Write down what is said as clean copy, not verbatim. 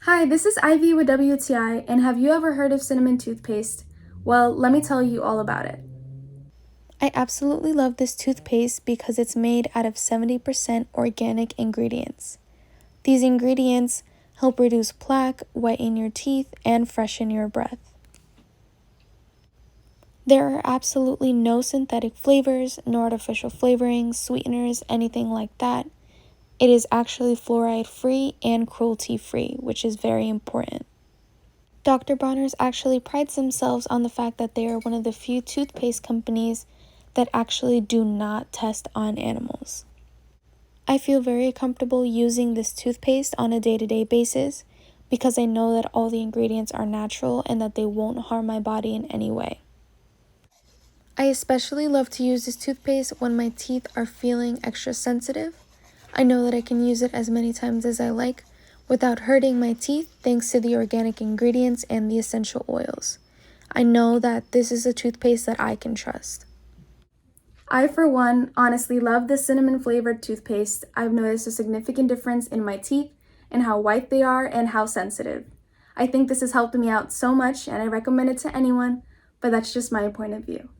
Hi, this is Ivy with WTI, and have you ever heard of cinnamon toothpaste? Well, let me tell you all about it. I absolutely love this toothpaste because it's made out of 70% organic ingredients. These ingredients help reduce plaque, whiten your teeth, and freshen your breath. There are absolutely no synthetic flavors, no artificial flavorings, sweeteners, anything like that. It is actually fluoride-free and cruelty-free, which is very important. Dr. Bronner's actually prides themselves on the fact that they are one of the few toothpaste companies that actually do not test on animals. I feel very comfortable using this toothpaste on a day-to-day basis because I know that all the ingredients are natural and that they won't harm my body in any way. I especially love to use this toothpaste when my teeth are feeling extra sensitive. I know that I can use it as many times as I like without hurting my teeth thanks to the organic ingredients and the essential oils. I know that this is a toothpaste that I can trust. I, for one, honestly love this cinnamon flavored toothpaste. I've noticed a significant difference in my teeth and how white they are and how sensitive. I think this has helped me out so much and I recommend it to anyone, but that's just my point of view.